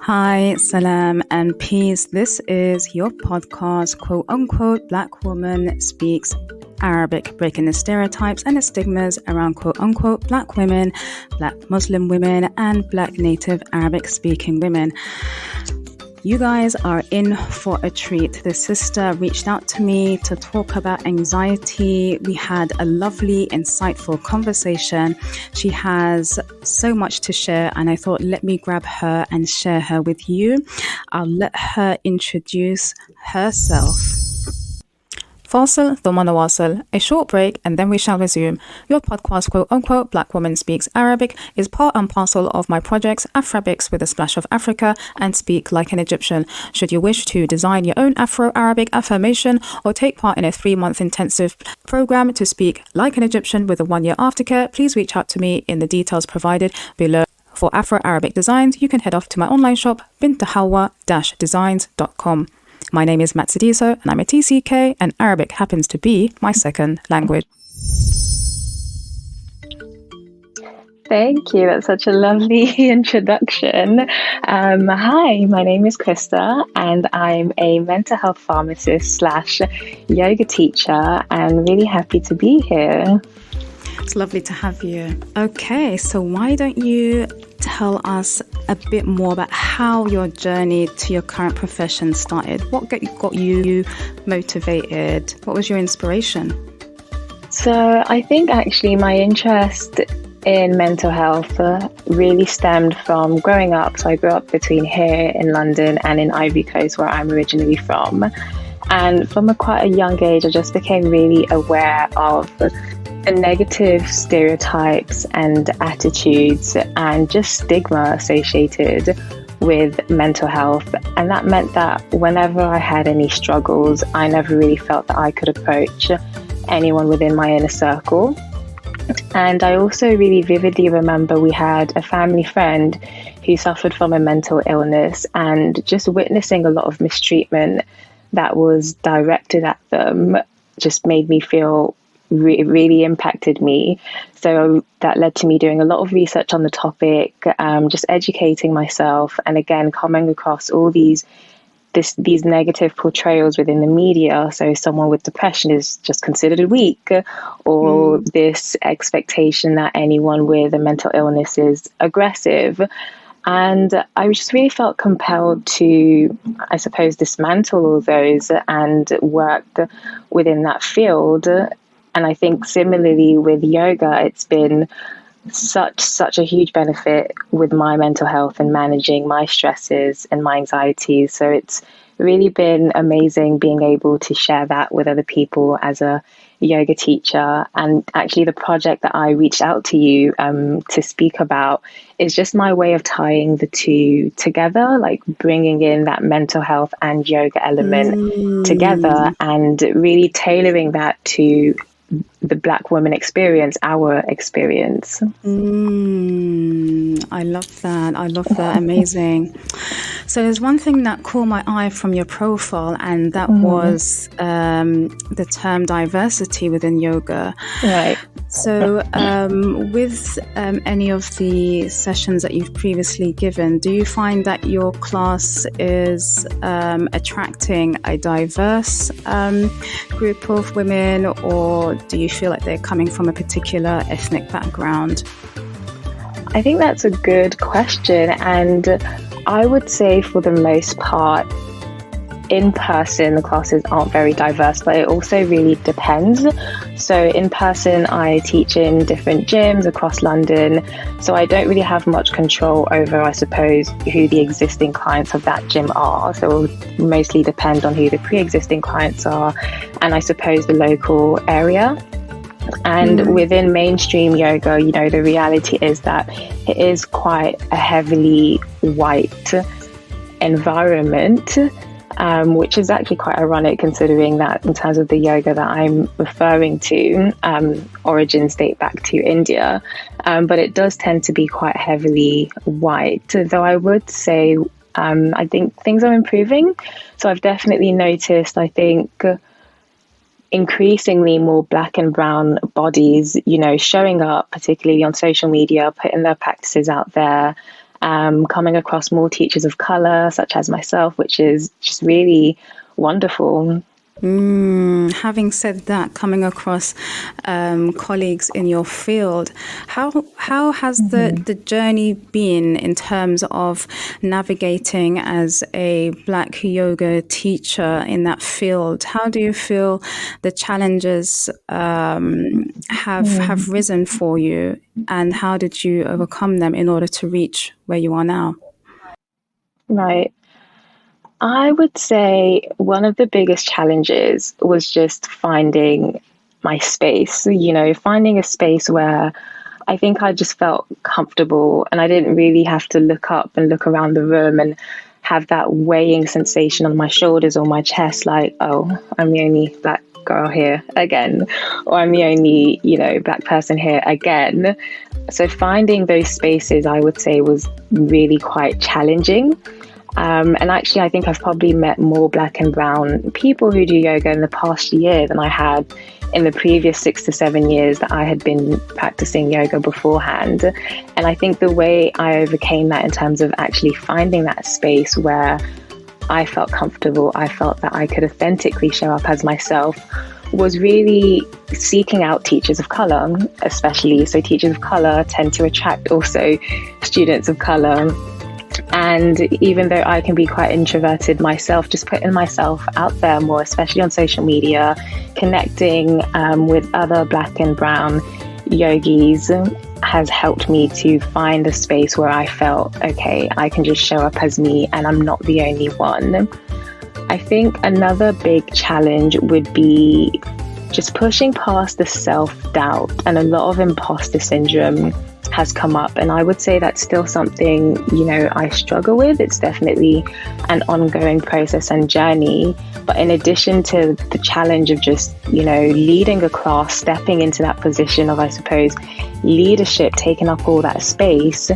Hi, salam and peace. This is your podcast, quote unquote, Black Woman Speaks Arabic, breaking the stereotypes and the stigmas around quote unquote Black women, Black Muslim women, and Black native Arabic speaking women. You guys are in for a treat. The sister reached out to me to talk about anxiety. We had a lovely, insightful conversation. She has so much to share, and I thought, let me grab her and share her with you. I'll let her introduce herself. Fasil ثم نواصل, a short break and then we shall resume. Your podcast, quote unquote, Black Woman Speaks Arabic, is part and parcel of my projects Afro-Arabics with a splash of Africa and Speak Like an Egyptian. Should you wish to design your own Afro-Arabic affirmation or take part in a 3-month intensive program to speak like an Egyptian with a 1-year aftercare, please reach out to me in the details provided below. For Afro-Arabic designs, you can head off to my online shop, bintahawa-designs.com. My name is Matsadiso and I'm a TCK, and Arabic happens to be my second language. Thank you. That's such a lovely introduction. Hi, my name is Christa and I'm a mental health pharmacist / yoga teacher and really happy to be here. It's lovely to have you. Okay, so why don't you tell us a bit more about how your journey to your current profession started? What got you motivated? What was your inspiration? So I think actually my interest in mental health really stemmed from growing up. So I grew up between here in London and in Ivory Coast, where I'm originally from. And from quite a young age, I just became really aware of the negative stereotypes and attitudes and just stigma associated with mental health. And that meant that whenever I had any struggles, I never really felt that I could approach anyone within my inner circle. And I also really vividly remember we had a family friend who suffered from a mental illness, and just witnessing a lot of mistreatment that was directed at them just made me feel really impacted me. So that led to me doing a lot of research on the topic, just educating myself, and again coming across all these negative portrayals within the media. So someone with depression is just considered weak, or this expectation that anyone with a mental illness is aggressive. And I just really felt compelled to, I suppose, dismantle all those and work within that field. And I think similarly with yoga, it's been such a huge benefit with my mental health and managing my stresses and my anxieties. So it's really been amazing being able to share that with other people as a yoga teacher. And actually the project that I reached out to you to speak about is just my way of tying the two together, like bringing in that mental health and yoga element together and really tailoring that to the Black woman experience, our experience. I love that. Amazing. So there's one thing that caught my eye from your profile, and that was the term diversity within yoga. Right. So with any of the sessions that you've previously given, do you find that your class is attracting a diverse group of women, or do you feel like they're coming from a particular ethnic background? I think that's a good question, and I would say for the most part, in person, the classes aren't very diverse, but it also really depends. So in person, I teach in different gyms across London, so I don't really have much control over, I suppose, who the existing clients of that gym are. So it will mostly depend on who the pre-existing clients are, and I suppose the local area. And within mainstream yoga, you know, the reality is that it is quite a heavily white environment, which is actually quite ironic considering that in terms of the yoga that I'm referring to, origins date back to India. But it does tend to be quite heavily white, though I would say I think things are improving. So I've definitely noticed, I think, increasingly more Black and brown bodies, you know, showing up, particularly on social media, putting their practices out there coming across more teachers of color, such as myself, which is just really wonderful. Having said that, coming across colleagues in your field, how has the journey been in terms of navigating as a Black yoga teacher in that field? How do you feel the challenges have risen for you, and how did you overcome them in order to reach where you are now? Right. I would say one of the biggest challenges was just finding my space, finding a space where I think I just felt comfortable and I didn't really have to look up and look around the room and have that weighing sensation on my shoulders or my chest, like, oh, I'm the only Black girl here again, or I'm the only, Black person here again. So finding those spaces, I would say, was really quite challenging. And actually, I think I've probably met more Black and brown people who do yoga in the past year than I had in the previous 6 to 7 years that I had been practicing yoga beforehand. And I think the way I overcame that in terms of actually finding that space where I felt comfortable, I felt that I could authentically show up as myself, was really seeking out teachers of color, especially. So teachers of color tend to attract also students of color. And even though I can be quite introverted myself, just putting myself out there more, especially on social media, connecting with other Black and brown yogis has helped me to find a space where I felt, okay, I can just show up as me and I'm not the only one. I think another big challenge would be just pushing past the self-doubt, and a lot of imposter syndrome has come up, and I would say that's still something I struggle with. It's definitely an ongoing process and journey, but in addition to the challenge of just leading a class, stepping into that position of, I suppose, leadership, taking up all that space,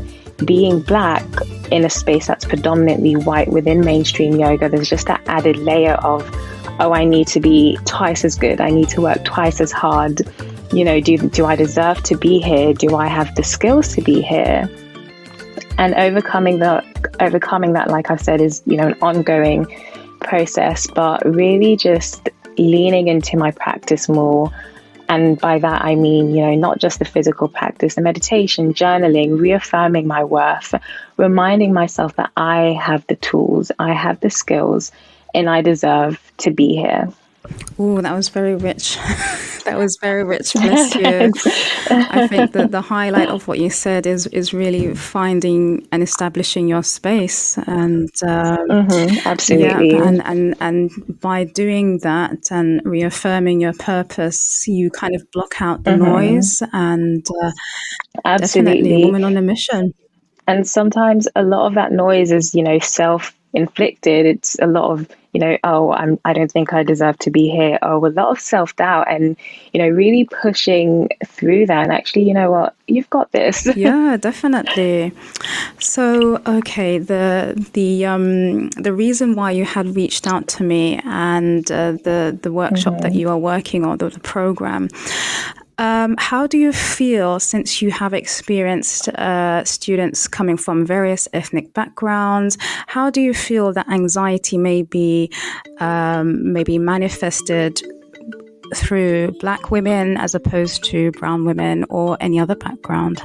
being Black in a space that's predominantly white within mainstream yoga, there's just that added layer of, oh, I need to be twice as good, I need to work twice as hard. Do I deserve to be here? Do I have the skills to be here? And overcoming that, like I said, is, an ongoing process, but really just leaning into my practice more. And by that, I mean, not just the physical practice, the meditation, journaling, reaffirming my worth, reminding myself that I have the tools, I have the skills, and I deserve to be here. Oh, that was very rich. That was very rich. Bless you. I think that the highlight of what you said is really finding and establishing your space, and absolutely. Yeah, and by doing that and reaffirming your purpose, you kind of block out the noise, and definitely a woman on a mission. And sometimes a lot of that noise is, self-inflicted. It's a lot of, I don't think I deserve to be here. Oh, a lot of self-doubt, and, really pushing through that. And actually, you know what? You've got this. Yeah, definitely. So, okay, the reason why you had reached out to me and the workshop that you are working on, the program. How do you feel, since you have experienced students coming from various ethnic backgrounds? How do you feel that anxiety may be manifested through Black women as opposed to brown women or any other background?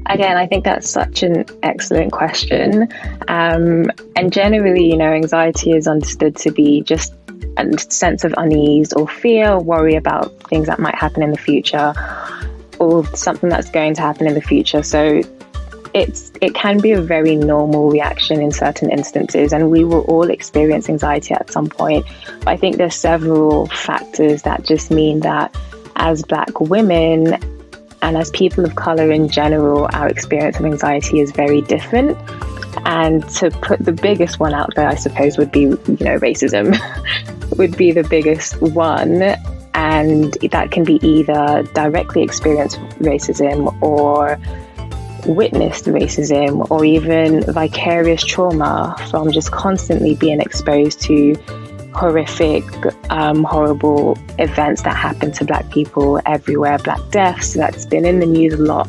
Again, I think that's such an excellent question. And generally, anxiety is understood to be just a sense of unease or fear or worry about things that might happen in the future or something that's going to happen in the future. So it can be a very normal reaction in certain instances, and we will all experience anxiety at some point. But I think there's several factors that just mean that as Black women and as people of color in general, our experience of anxiety is very different. And to put the biggest one out there, I suppose, would be, racism would be the biggest one. And that can be either directly experienced racism or witnessed racism, or even vicarious trauma from just constantly being exposed to horrific, horrible events that happen to Black people everywhere, Black deaths. That's been in the news a lot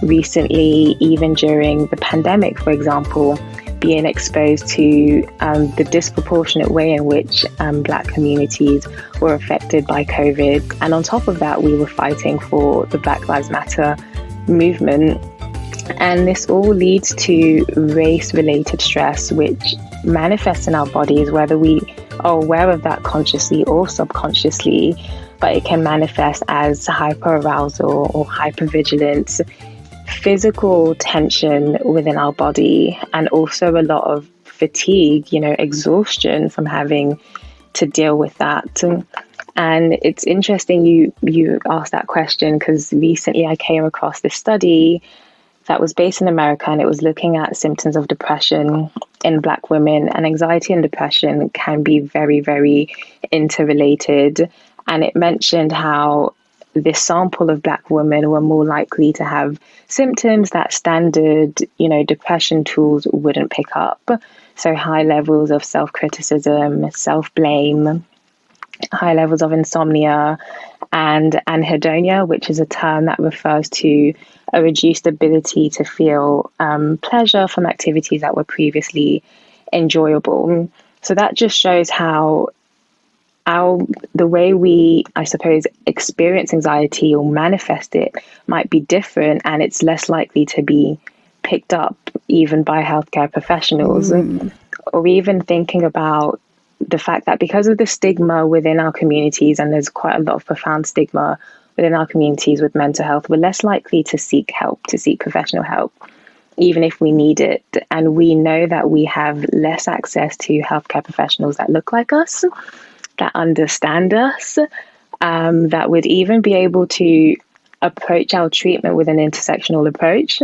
recently, even during the pandemic, for example, being exposed to the disproportionate way in which Black communities were affected by COVID. And on top of that, we were fighting for the Black Lives Matter movement. And this all leads to race-related stress, which manifests in our bodies, whether we are aware of that consciously or subconsciously, but it can manifest as hyperarousal or hypervigilance, physical tension within our body, and also a lot of fatigue, exhaustion from having to deal with that. And it's interesting you asked that question, because recently I came across this study that was based in America, and it was looking at symptoms of depression in Black women. And anxiety and depression can be very, very interrelated. And it mentioned how this sample of Black women were more likely to have symptoms that standard, depression tools wouldn't pick up. So high levels of self-criticism, self-blame, high levels of insomnia, and anhedonia, which is a term that refers to a reduced ability to feel pleasure from activities that were previously enjoyable. So that just shows how the way we, I suppose, experience anxiety or manifest it might be different, and it's less likely to be picked up even by healthcare professionals. Or even thinking about the fact that because of the stigma within our communities, and there's quite a lot of profound stigma within our communities with mental health, we're less likely to seek help, to seek professional help, even if we need it. And we know that we have less access to healthcare professionals that look like us, that understand us, that would even be able to approach our treatment with an intersectional approach.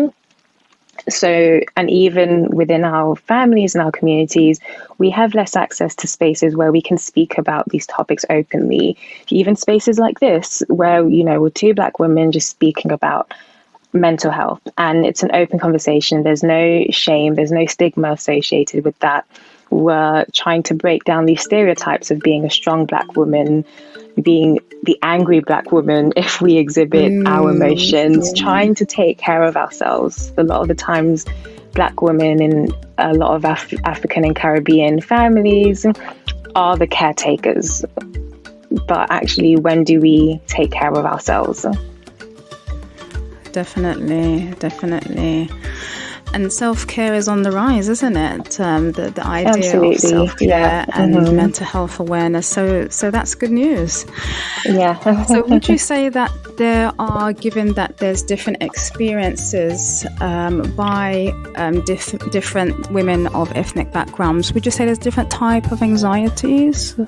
So, and even within our families and our communities, we have less access to spaces where we can speak about these topics openly. Even spaces like this, where, we're two Black women just speaking about mental health, and it's an open conversation. There's no shame, there's no stigma associated with that. We're trying to break down these stereotypes of being a strong Black woman, being the angry Black woman if we exhibit our emotions, trying to take care of ourselves. A lot of the times, Black women in a lot of African and Caribbean families are the caretakers. But actually, when do we take care of ourselves? Definitely. And self-care is on the rise, isn't it? The idea Absolutely. Of self-care and mental health awareness. So that's good news. Yeah. So would you say that given that there's different experiences by different women of ethnic backgrounds, would you say there's different type of anxieties?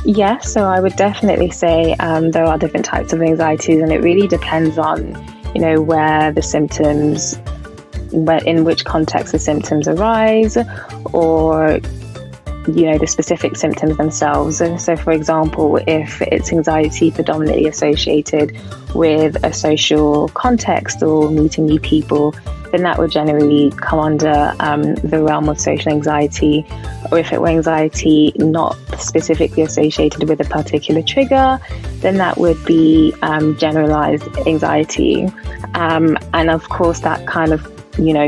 Yeah, so I would definitely say there are different types of anxieties, and it really depends on where the symptoms, in which context the symptoms arise, or, the specific symptoms themselves. So, for example, if it's anxiety predominantly associated with a social context or meeting new people, then that would generally come under the realm of social anxiety. Or if it were anxiety not specifically associated with a particular trigger, then that would be generalized anxiety. And of course, that kind of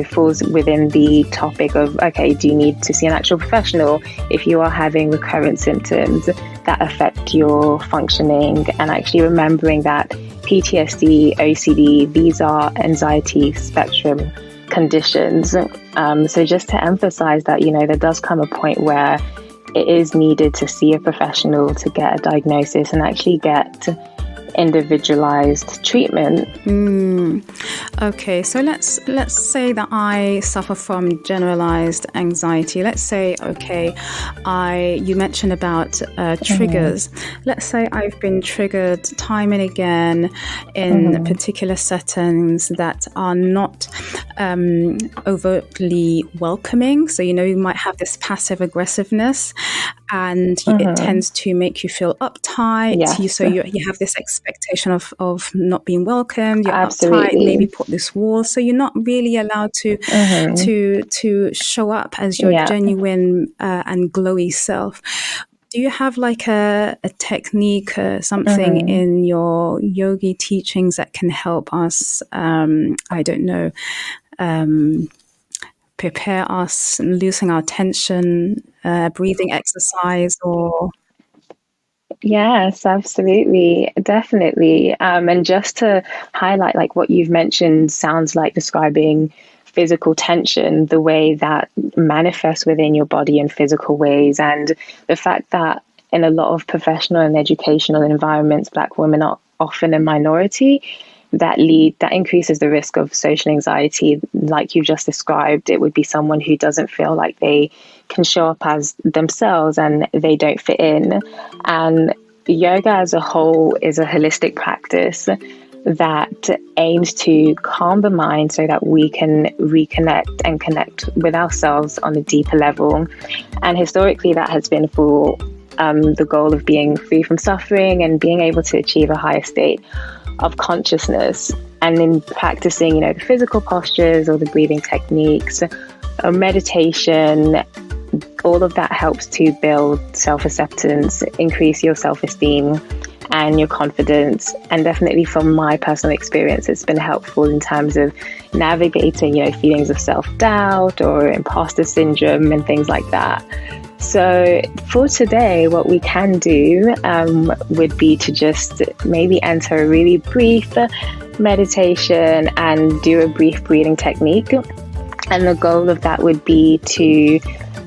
falls within the topic of, okay, do you need to see an actual professional if you are having recurrent symptoms that affect your functioning? And actually remembering that PTSD, OCD, these are anxiety spectrum conditions. So just to emphasize that, there does come a point where it is needed to see a professional to get a diagnosis and actually get individualized treatment. Okay, so let's say that I suffer from generalized anxiety. Let's say, okay, you mentioned about triggers. Let's say I've been triggered time and again in particular settings that are not overtly welcoming. So, you might have this passive aggressiveness. and it tends to make you feel uptight. Yes. So you have this expectation of not being welcomed. You're Absolutely. uptight, maybe put this wall. So you're not really allowed to show up as your genuine and glowy self. Do you have like a technique or something in your yogi teachings that can help us, I don't know, prepare us, loosen our tension, breathing exercise or... Yes, absolutely. Definitely. And just to highlight, like what you've mentioned sounds like describing physical tension, the way that manifests within your body in physical ways. And the fact that in a lot of professional and educational environments, Black women are often a minority, that increases the risk of social anxiety. Like you just described, it would be someone who doesn't feel like they can show up as themselves and they don't fit in. And yoga as a whole is a holistic practice that aims to calm the mind so that we can reconnect and connect with ourselves on a deeper level. And historically, that has been for the goal of being free from suffering and being able to achieve a higher state of consciousness. And in practicing, the physical postures or the breathing techniques or meditation, all of that helps to build self-acceptance, increase your self-esteem and your confidence. And definitely from my personal experience, it's been helpful in terms of navigating, feelings of self-doubt or imposter syndrome and things like that. So for today, what we can do would be to just maybe enter a really brief meditation and do a brief breathing technique. And the goal of that would be to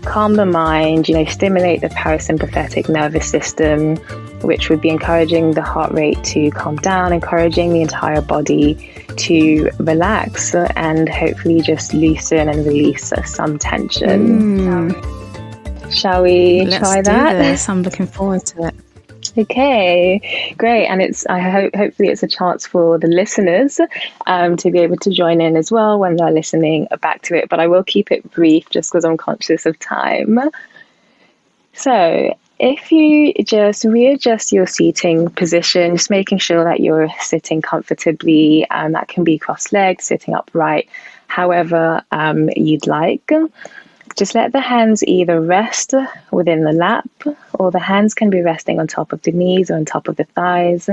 calm the mind, stimulate the parasympathetic nervous system, which would be encouraging the heart rate to calm down, encouraging the entire body to relax and hopefully just loosen and release some tension. Shall we try that? Let's do this. I'm looking forward to it. Okay, great. And hopefully it's a chance for the listeners to be able to join in as well when they're listening back to it. But I will keep it brief just because I'm conscious of time. So if you just readjust your seating position, just making sure that you're sitting comfortably, that can be cross-legged, sitting upright, however you'd like. Just let the hands either rest within the lap, or the hands can be resting on top of the knees or on top of the thighs.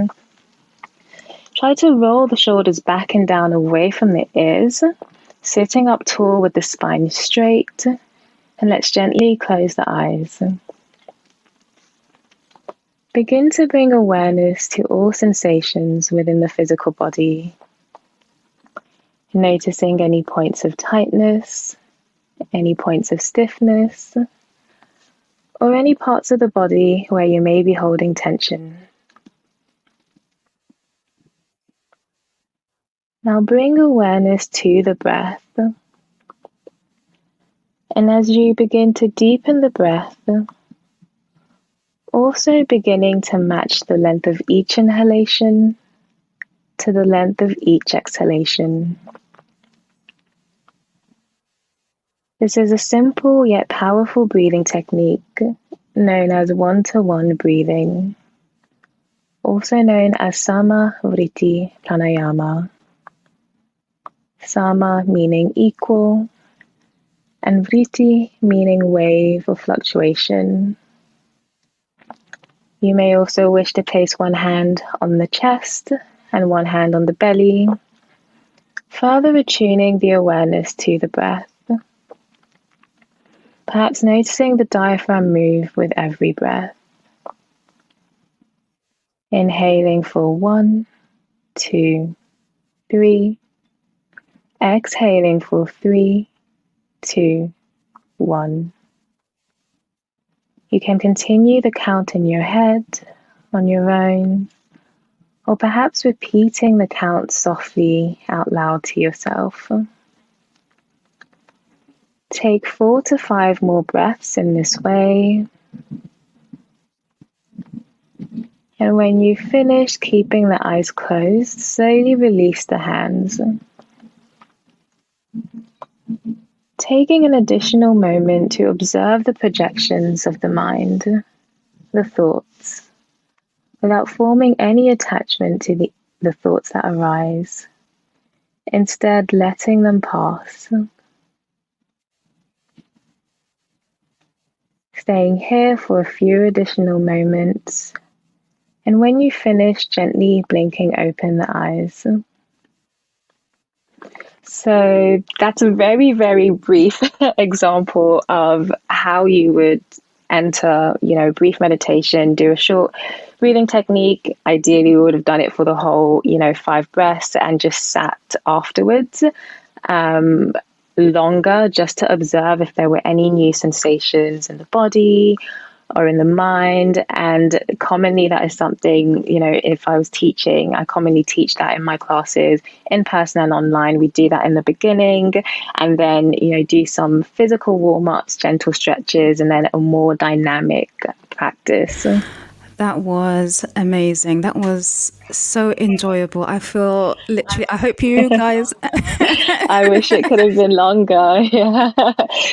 Try to roll the shoulders back and down away from the ears, sitting up tall with the spine straight, and let's gently close the eyes. Begin to bring awareness to all sensations within the physical body, noticing any points of tightness, any points of stiffness, or any parts of the body where you may be holding tension. Now bring awareness to the breath. And as you begin to deepen the breath, also beginning to match the length of each inhalation to the length of each exhalation. This is a simple yet powerful breathing technique known as one-to-one breathing, also known as Sama Vritti Pranayama. Sama meaning equal, and Vritti meaning wave or fluctuation. You may also wish to place one hand on the chest and one hand on the belly, further attuning the awareness to the breath. Perhaps noticing the diaphragm move with every breath. Inhaling for 1, 2, 3. Exhaling for 3, 2, 1. You can continue the count in your head on your own, or perhaps repeating the count softly out loud to yourself. Take 4 to 5 more breaths in this way. And when you finish keeping the eyes closed, slowly release the hands. taking an additional moment to observe the projections of the mind, the thoughts, without forming any attachment to the thoughts that arise. Instead, letting them pass. Staying here for a few additional moments. And when you finish, gently blinking open the eyes. So that's a very, very brief example of how you would enter, brief meditation, do a short breathing technique. Ideally, we would have done it for the whole, 5 breaths and just sat afterwards longer just to observe if there were any new sensations in the body or in the mind. And commonly that is something, if I was teaching, I commonly teach that in my classes in person and online. We do that in the beginning and then, do some physical warm-ups, gentle stretches, and then a more dynamic practice. That was amazing. That was so enjoyable. I feel literally, I hope you guys. I wish it could have been longer. Yeah.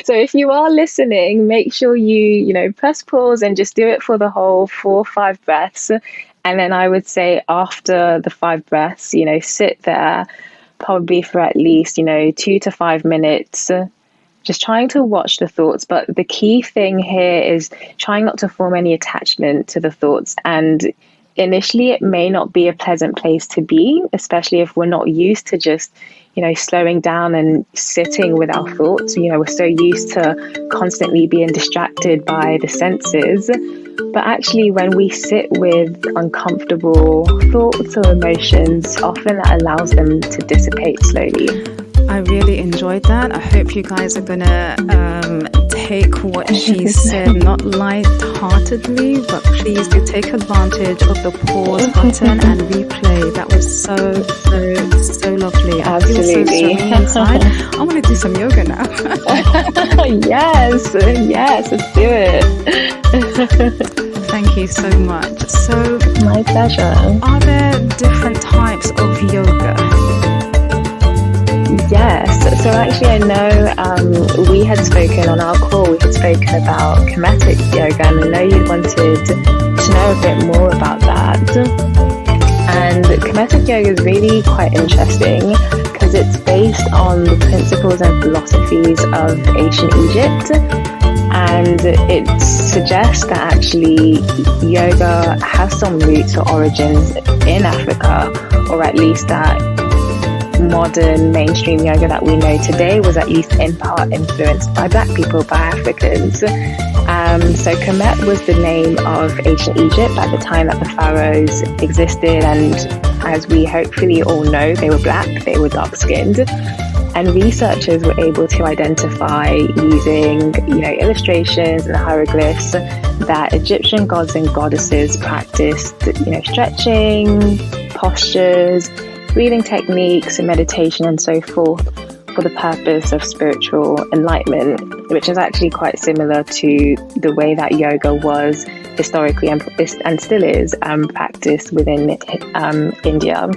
So if you are listening, make sure you, press pause and just do it for the whole 4 or 5 breaths. And then I would say after the 5 breaths, sit there probably for at least, 2 to 5 minutes. Just trying to watch the thoughts. But the key thing here is trying not to form any attachment to the thoughts. And initially, it may not be a pleasant place to be, especially if we're not used to just, slowing down and sitting with our thoughts. We're so used to constantly being distracted by the senses. But actually, when we sit with uncomfortable thoughts or emotions, often that allows them to dissipate slowly. I really enjoyed that. I hope you guys are gonna take what she said not light-heartedly, but please do take advantage of the pause button and replay. That was so lovely. Absolutely. I feel so serene inside. I want to do some yoga now. Yes, let's do it. Thank you so much. So, my pleasure. Are there different types of yoga? Yes, so actually I know we had spoken on our call, we had spoken about kinetic yoga, and I know you wanted to know a bit more about that. And kinetic yoga is really quite interesting because it's based on the principles and philosophies of ancient Egypt, and it suggests that actually yoga has some roots or origins in Africa, or at least that modern mainstream yoga that we know today was at least in part influenced by Black people, by Africans. So Kemet was the name of ancient Egypt at the time that the pharaohs existed, and as we hopefully all know, they were Black, they were dark-skinned. And researchers were able to identify using, illustrations and hieroglyphs that Egyptian gods and goddesses practiced, stretching, postures, breathing techniques and meditation and so forth for the purpose of spiritual enlightenment, which is actually quite similar to the way that yoga was historically and still is practiced within India.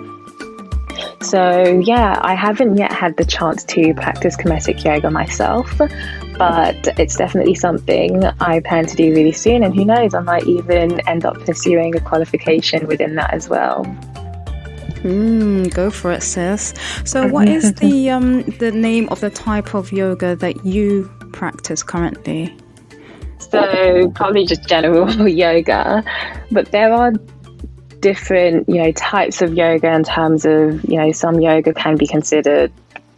So yeah, I haven't yet had the chance to practice kinetic yoga myself, but it's definitely something I plan to do really soon, and who knows, I might even end up pursuing a qualification within that as well. Go for it, sis. So what is the name of the type of yoga that you practice currently? So probably just general yoga, but there are different, types of yoga in terms of, some yoga can be considered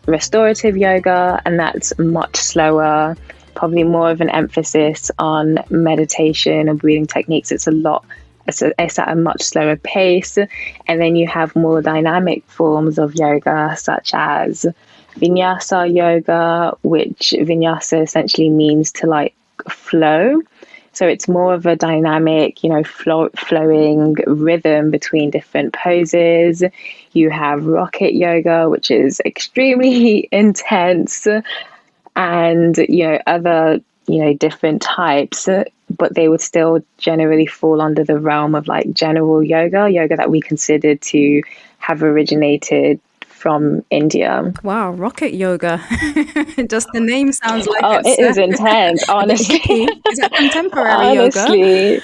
restorative yoga, and that's much slower, probably more of an emphasis on meditation and breathing techniques. It's at a much slower pace. And then you have more dynamic forms of yoga, such as vinyasa yoga, which vinyasa essentially means to flow. So it's more of a dynamic, flowing rhythm between different poses. You have rocket yoga, which is extremely intense, and, other, different types, but they would still generally fall under the realm of general yoga that we consider to have originated from India. Wow, rocket yoga. Just the name sounds like it is intense, honestly. Is that contemporary honestly. yoga?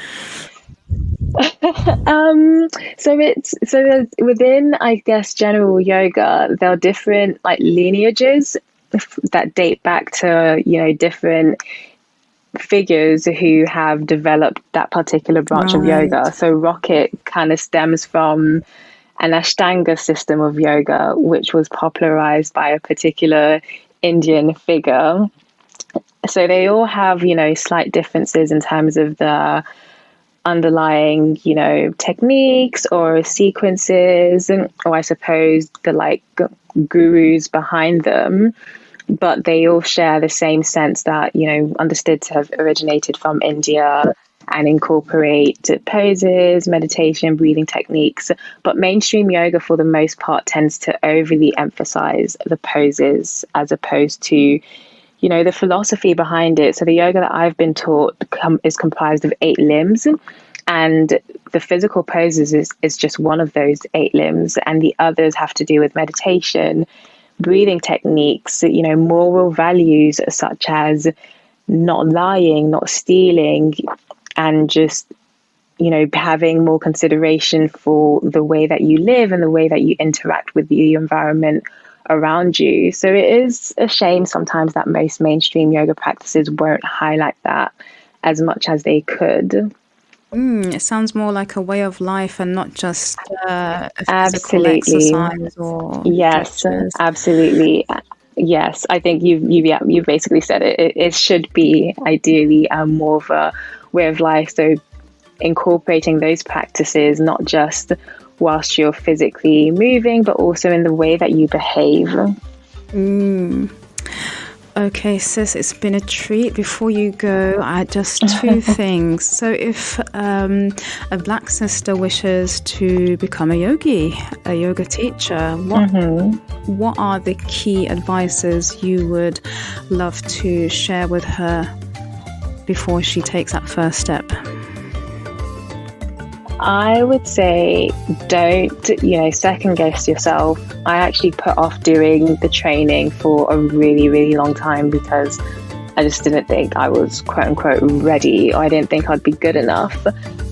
So within, I guess, general yoga, there are different like lineages that date back to, different figures who have developed that particular branch of yoga. So rocket kind of stems from an Ashtanga system of yoga, which was popularized by a particular Indian figure. So they all have, slight differences in terms of the underlying, techniques or sequences, or I suppose the gurus behind them. But they all share the same sense that, understood to have originated from India and incorporate poses, meditation, breathing techniques. But mainstream yoga, for the most part, tends to overly emphasize the poses as opposed to, the philosophy behind it. So the yoga that I've been taught is comprised of 8 limbs. And the physical poses is just one of those 8 limbs. And the others have to do with meditation, breathing techniques, moral values such as not lying, not stealing, and just, having more consideration for the way that you live and the way that you interact with the environment around you. So it is a shame sometimes that most mainstream yoga practices won't highlight that as much as they could. It sounds more like a way of life and not just a physical exercise or gestures. Absolutely. Yes, I think you've basically said it. It should be ideally more of a way of life. So incorporating those practices, not just whilst you're physically moving, but also in the way that you behave. Okay, sis, it's been a treat. Before you go, I had just 2 things. So if a Black sister wishes to become a yoga teacher, what are the key advices you would love to share with her before she takes that first step? I would say don't, second guess yourself. I actually put off doing the training for a really, really long time because I just didn't think I was quote unquote ready, or I didn't think I'd be good enough.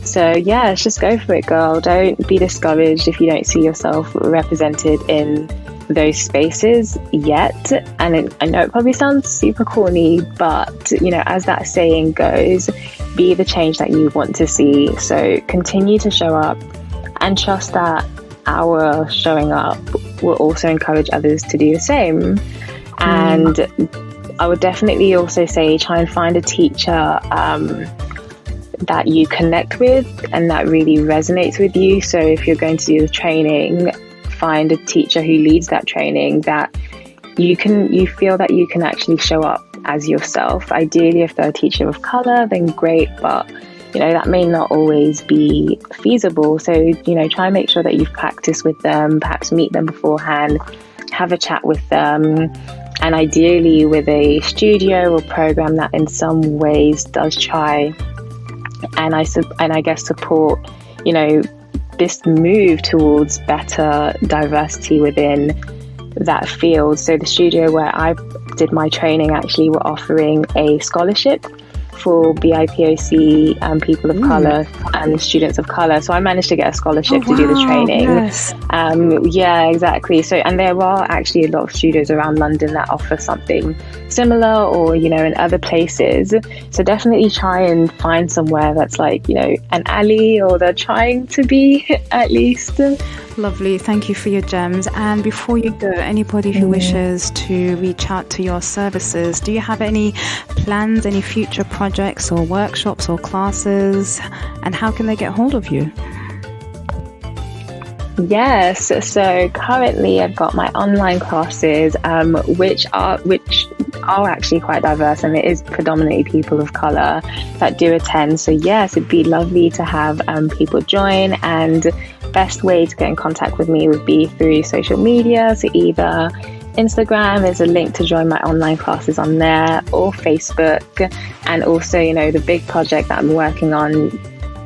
So yeah, let's just go for it, girl. Don't be discouraged if you don't see yourself represented in those spaces yet. And I know it probably sounds super corny, but as that saying goes, be the change that you want to see. So continue to show up and trust that our showing up will also encourage others to do the same. And I would definitely also say try and find a teacher that you connect with and that really resonates with you. So if you're going to do the training, find a teacher who leads that training that you feel that you can actually show up as yourself. Ideally, if they're a teacher of color, then great, but that may not always be feasible. So try and make sure that you've practiced with them, perhaps meet them beforehand, have a chat with them, and ideally with a studio or program that in some ways does try and I guess support this move towards better diversity within that field. So the studio where I did my training actually were offering a scholarship for BIPOC and people of colour and students of colour. So I managed to get a scholarship to do the training. Yes. Yeah, exactly. So, and there are actually a lot of studios around London that offer something similar, or, in other places. So definitely try and find somewhere that's like, an alley, or they're trying to be at least. Lovely. Thank you for your gems. And before you go, anybody who wishes to reach out to your services, do you have any plans, any future projects or workshops or classes? And how can they get hold of you? Yes, so currently I've got my online classes, which are actually quite diverse, and it is predominantly people of colour that do attend. So yes, it'd be lovely to have people join, and best way to get in contact with me would be through social media. So either Instagram, there's a link to join my online classes on there, or Facebook. And also, the big project that I'm working on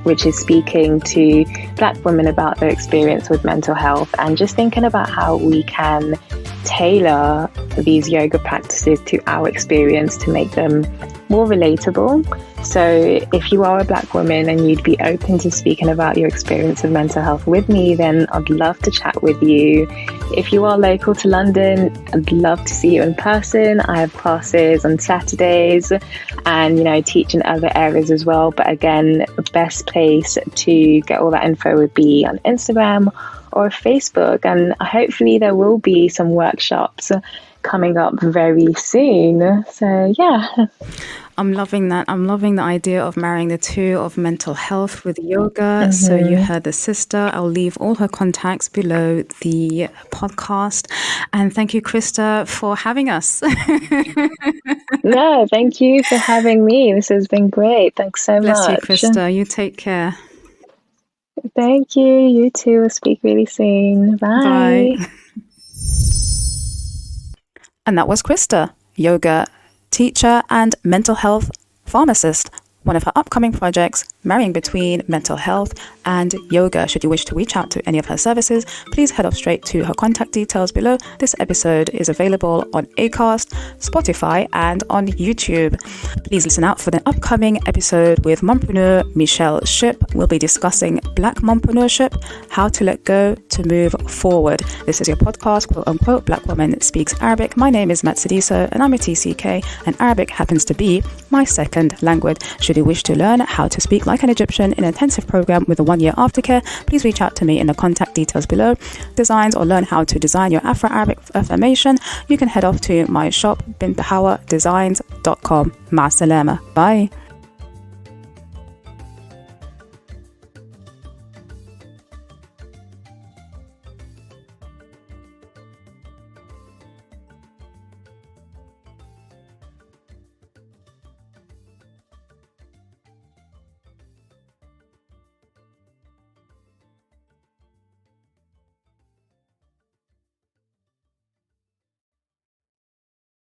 which is speaking to Black women about their experience with mental health and just thinking about how we can tailor these yoga practices to our experience to make them more relatable. So if you are a Black woman and you'd be open to speaking about your experience of mental health with me, then I'd love to chat with you. If you are local to London, I'd love to see you in person. I have classes on Saturdays and, teach in other areas as well. But again, the best place to get all that info would be on Instagram or Facebook. And hopefully there will be some workshops coming up very soon. So yeah. I'm loving that. I'm loving the idea of marrying the two of mental health with yoga. So you heard the sister. I'll leave all her contacts below the podcast. And thank you, Christa, for having us. No, thank you for having me. This has been great. Thanks so Bless much. Bless you, Christa. You take care. Thank you. You too. We'll speak really soon. Bye. Bye. And that was Christa, yoga teacher and mental health pharmacist. One of her upcoming projects, marrying between mental health and yoga. Should you wish to reach out to any of her services, please head off straight to her contact details below. This episode is available on Acast, Spotify, and on YouTube. Please listen out for the upcoming episode with mompreneur Michelle Ship. We'll be discussing Black mompreneurship, how to let go to move forward. This is your podcast, quote unquote, Black Woman Speaks Arabic. My name is Matt Sidiso and I'm a TCK, and Arabic happens to be my second language. Should you wish to learn how to speak like an Egyptian in an intensive program with a 1-year aftercare, please reach out to me in the contact details below. Designs or learn how to design your Afro-Arabic affirmation, you can head off to my shop, bintahawadesigns.com. Ma salama. Bye.